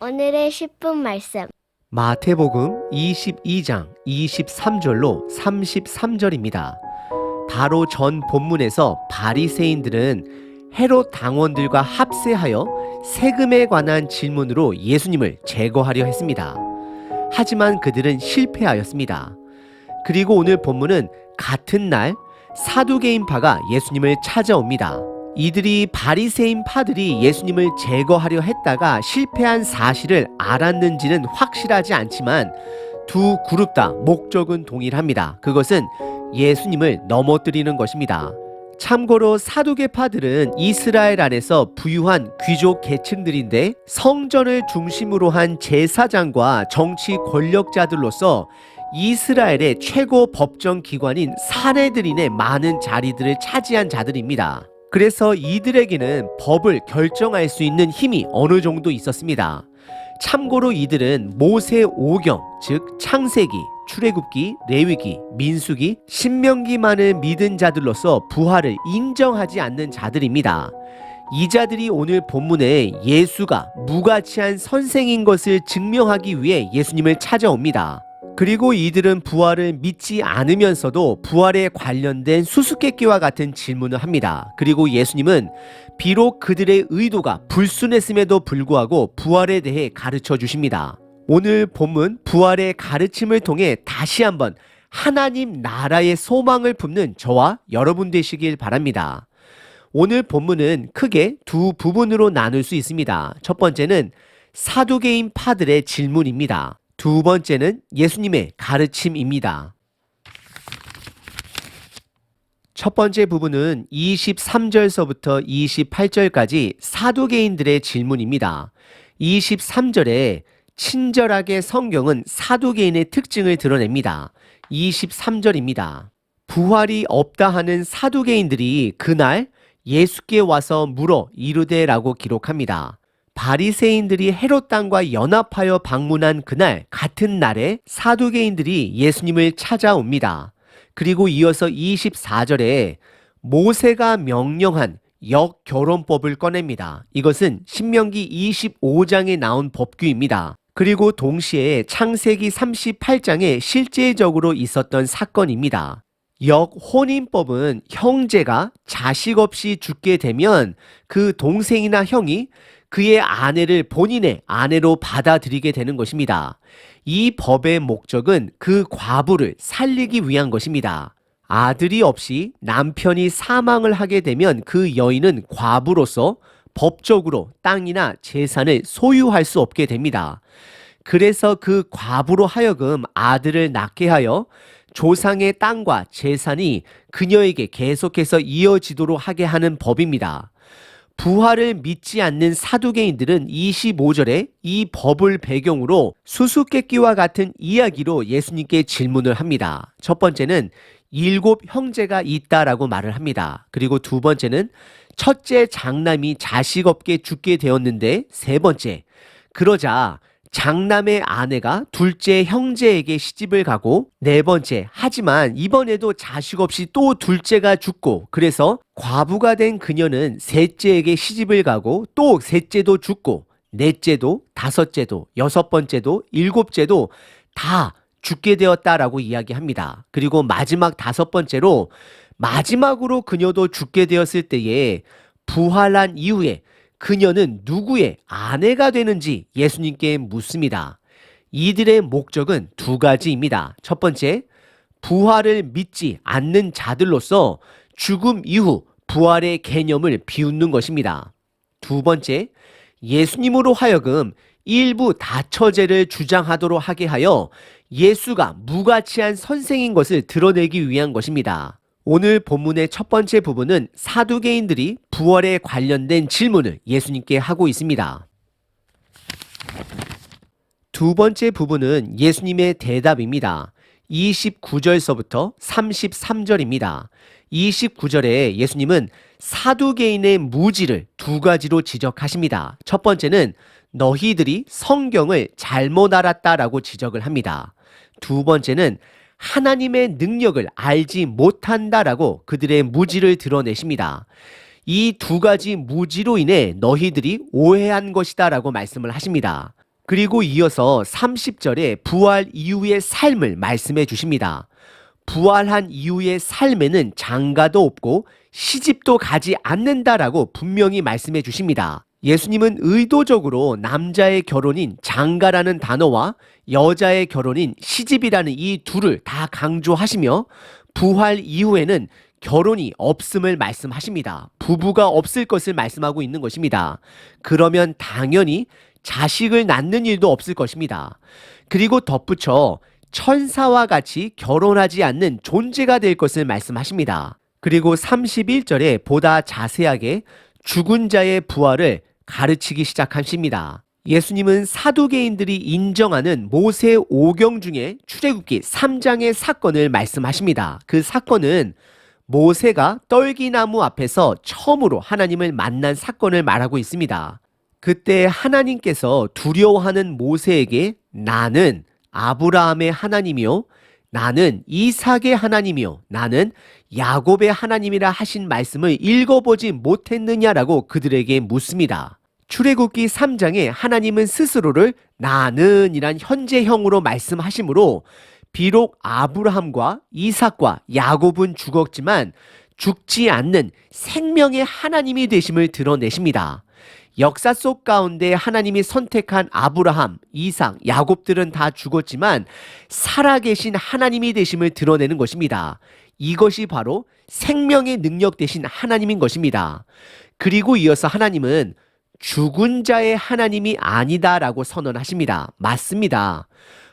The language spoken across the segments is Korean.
오늘의 10분 말씀. 마태복음 22장 23절로 33절입니다. 바로 전 본문에서 바리새인들은 헤롯 당원들과 합세하여 세금에 관한 질문으로 예수님을 제거하려 했습니다. 하지만 그들은 실패하였습니다. 그리고 오늘 본문은 같은 날 사두개인파가 예수님을 찾아옵니다. 이들이 바리새인 파들이 예수님을 제거하려 했다가 실패한 사실을 알았는지는 확실하지 않지만 두 그룹 다 목적은 동일합니다. 그것은 예수님을 넘어뜨리는 것입니다. 참고로 사두개파들은 이스라엘 안에서 부유한 귀족 계층들인데 성전을 중심으로 한 제사장과 정치 권력자들로서 이스라엘의 최고 법정 기관인 산헤드린의 많은 자리들을 차지한 자들입니다. 그래서 이들에게는 법을 결정할 수 있는 힘이 어느 정도 있었습니다. 참고로 이들은 모세 5경, 즉 창세기, 출애굽기, 레위기, 민수기, 신명기만을 믿은 자들로서 부활을 인정하지 않는 자들입니다. 이 자들이 오늘 본문에 예수가 무가치한 선생인 것을 증명하기 위해 예수님을 찾아옵니다. 그리고 이들은 부활을 믿지 않으면서도 부활에 관련된 수수께끼와 같은 질문을 합니다. 그리고 예수님은 비록 그들의 의도가 불순했음에도 불구하고 부활에 대해 가르쳐 주십니다. 오늘 본문 부활의 가르침을 통해 다시 한번 하나님 나라의 소망을 품는 저와 여러분 되시길 바랍니다. 오늘 본문은 크게 두 부분으로 나눌 수 있습니다. 첫 번째는 사두개인 파들의 질문입니다. 두 번째는 예수님의 가르침입니다. 첫 번째 부분은 23절서부터 28절까지 사두개인들의 질문입니다. 23절에 친절하게 성경은 사두개인의 특징을 드러냅니다. 23절입니다. 부활이 없다 하는 사두개인들이 그날 예수께 와서 물어 이르되라고 기록합니다. 바리새인들이 헤롯 당과 연합하여 방문한 그날 같은 날에 사두개인들이 예수님을 찾아옵니다. 그리고 이어서 24절에 모세가 명령한 역결혼법을 꺼냅니다. 이것은 신명기 25장에 나온 법규입니다. 그리고 동시에 창세기 38장에 실제적으로 있었던 사건입니다. 역혼인법은 형제가 자식 없이 죽게 되면 그 동생이나 형이 그의 아내를 본인의 아내로 받아들이게 되는 것입니다. 이 법의 목적은 그 과부를 살리기 위한 것입니다. 아들이 없이 남편이 사망을 하게 되면 그 여인은 과부로서 법적으로 땅이나 재산을 소유할 수 없게 됩니다. 그래서 그 과부로 하여금 아들을 낳게 하여 조상의 땅과 재산이 그녀에게 계속해서 이어지도록 하게 하는 법입니다. 부활을 믿지 않는 사두개인들은 25절에 이 법을 배경으로 수수께끼와 같은 이야기로 예수님께 질문을 합니다. 첫 번째는 7 형제가 있다라고 말을 합니다. 그리고 두 번째는 첫째 장남이 자식 없게 죽게 되었는데 세 번째, 그러자 장남의 아내가 둘째 형제에게 시집을 가고 네 번째, 하지만 이번에도 자식 없이 또 둘째가 죽고 그래서 과부가 된 그녀는 셋째에게 시집을 가고 또 셋째도 죽고 넷째도 다섯째도 여섯 번째도 일곱째도 다 죽게 되었다라고 이야기합니다. 그리고 마지막 다섯 번째로 마지막으로 그녀도 죽게 되었을 때에 부활한 이후에 그녀는 누구의 아내가 되는지 예수님께 묻습니다. 이들의 목적은 두 가지입니다. 첫 번째, 부활을 믿지 않는 자들로서 죽음 이후 부활의 개념을 비웃는 것입니다. 두 번째, 예수님으로 하여금 일부 다처제를 주장하도록 하게 하여 예수가 무가치한 선생인 것을 드러내기 위한 것입니다. 오늘 본문의 첫 번째 부분은 사두개인들이 부활에 관련된 질문을 예수님께 하고 있습니다. 두 번째 부분은 예수님의 대답입니다. 29절서부터 33절입니다. 29절에 예수님은 사두개인의 무지를 두 가지로 지적하십니다. 첫 번째는 너희들이 성경을 잘못 알았다라고 지적을 합니다. 두 번째는 하나님의 능력을 알지 못한다라고 그들의 무지를 드러내십니다. 이 두 가지 무지로 인해 너희들이 오해한 것이다 라고 말씀을 하십니다. 그리고 이어서 30절에 부활 이후의 삶을 말씀해 주십니다. 부활한 이후의 삶에는 장가도 없고 시집도 가지 않는다라고 분명히 말씀해 주십니다. 예수님은 의도적으로 남자의 결혼인 장가라는 단어와 여자의 결혼인 시집이라는 이 둘을 다 강조하시며 부활 이후에는 결혼이 없음을 말씀하십니다. 부부가 없을 것을 말씀하고 있는 것입니다. 그러면 당연히 자식을 낳는 일도 없을 것입니다. 그리고 덧붙여 천사와 같이 결혼하지 않는 존재가 될 것을 말씀하십니다. 그리고 31절에 보다 자세하게 죽은 자의 부활을 가르치기 시작하십니다. 예수님은 사두개인들이 인정하는 모세 오경 중에 출애굽기 3장의 사건을 말씀하십니다. 그 사건은 모세가 떨기나무 앞에서 처음으로 하나님을 만난 사건을 말하고 있습니다. 그때 하나님께서 두려워하는 모세에게 나는 아브라함의 하나님이요 나는 이삭의 하나님이요 나는 야곱의 하나님이라 하신 말씀을 읽어보지 못했느냐라고 그들에게 묻습니다. 출애굽기 3장에 하나님은 스스로를 나는 이란 현재형으로 말씀하시므로 비록 아브라함과 이삭과 야곱은 죽었지만 죽지 않는 생명의 하나님이 되심을 드러내십니다. 역사 속 가운데 하나님이 선택한 아브라함, 이삭, 야곱들은 다 죽었지만 살아계신 하나님이 되심을 드러내는 것입니다. 이것이 바로 생명의 능력 되신 하나님인 것입니다. 그리고 이어서 하나님은 죽은 자의 하나님이 아니다라고 선언하십니다. 맞습니다.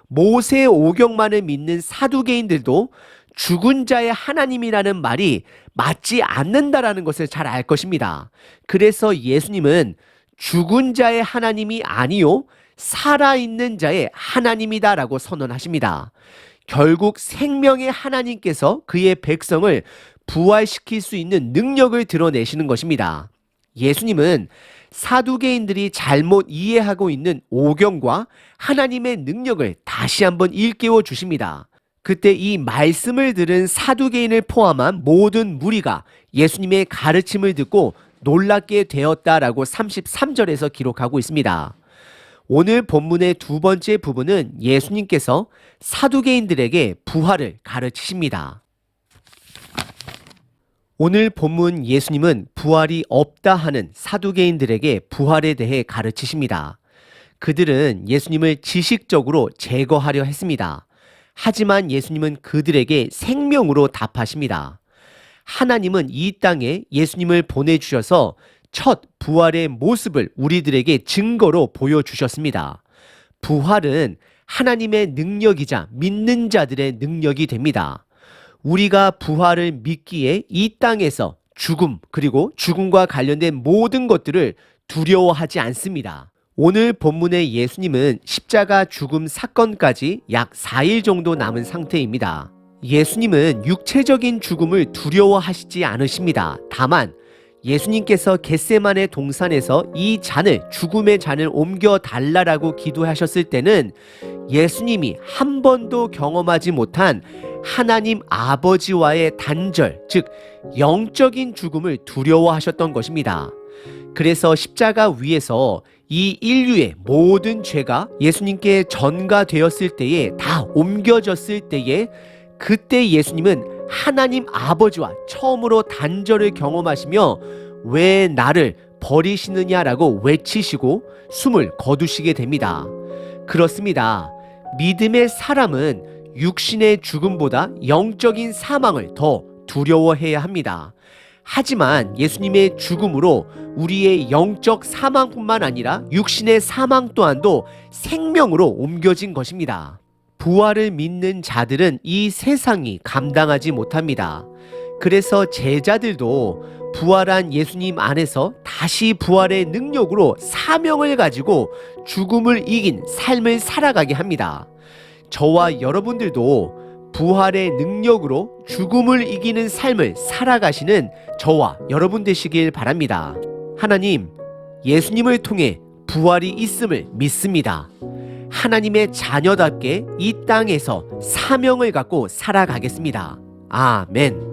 모세 오경만을 믿는 사두개인들도 죽은 자의 하나님이라는 말이 맞지 않는다라는 것을 잘 알 것입니다. 그래서 예수님은 죽은 자의 하나님이 아니요 살아있는 자의 하나님이다라고 선언하십니다. 결국 생명의 하나님께서 그의 백성을 부활시킬 수 있는 능력을 드러내시는 것입니다. 예수님은 사두개인들이 잘못 이해하고 있는 오경과 하나님의 능력을 다시 한번 일깨워 주십니다. 그때 이 말씀을 들은 사두개인을 포함한 모든 무리가 예수님의 가르침을 듣고 놀랍게 되었다라고 33절에서 기록하고 있습니다. 오늘 본문의 두 번째 부분은 예수님께서 사두개인들에게 부활을 가르치십니다. 오늘 본문 예수님은 부활이 없다 하는 사두개인들에게 부활에 대해 가르치십니다. 그들은 예수님을 지식적으로 제거하려 했습니다. 하지만 예수님은 그들에게 생명으로 답하십니다. 하나님은 이 땅에 예수님을 보내주셔서 첫 부활의 모습을 우리들에게 증거로 보여주셨습니다. 부활은 하나님의 능력이자 믿는 자들의 능력이 됩니다. 우리가 부활을 믿기에 이 땅에서 죽음 그리고 죽음과 관련된 모든 것들을 두려워하지 않습니다. 오늘 본문의 예수님은 십자가 죽음 사건까지 약 4일 정도 남은 상태입니다. 예수님은 육체적인 죽음을 두려워하시지 않으십니다. 다만 예수님께서 겟세마네 동산에서 이 잔을 죽음의 잔을 옮겨 달라라고 기도하셨을 때는 예수님이 한 번도 경험하지 못한 하나님 아버지와의 단절, 즉 영적인 죽음을 두려워하셨던 것입니다. 그래서 십자가 위에서 이 인류의 모든 죄가 예수님께 전가되었을 때에 다 옮겨졌을 때에 그때 예수님은 하나님 아버지와 처음으로 단절을 경험하시며 왜 나를 버리시느냐라고 외치시고 숨을 거두시게 됩니다. 그렇습니다. 믿음의 사람은 육신의 죽음보다 영적인 사망을 더 두려워해야 합니다. 하지만 예수님의 죽음으로 우리의 영적 사망뿐만 아니라 육신의 사망 또한도 생명으로 옮겨진 것입니다. 부활을 믿는 자들은 이 세상이 감당하지 못합니다. 그래서 제자들도 부활한 예수님 안에서 다시 부활의 능력으로 사명을 가지고 죽음을 이긴 삶을 살아가게 합니다. 저와 여러분들도 부활의 능력으로 죽음을 이기는 삶을 살아가시는 저와 여러분 되시길 바랍니다. 하나님, 예수님을 통해 부활이 있음을 믿습니다. 하나님의 자녀답게 이 땅에서 사명을 갖고 살아가겠습니다. 아멘.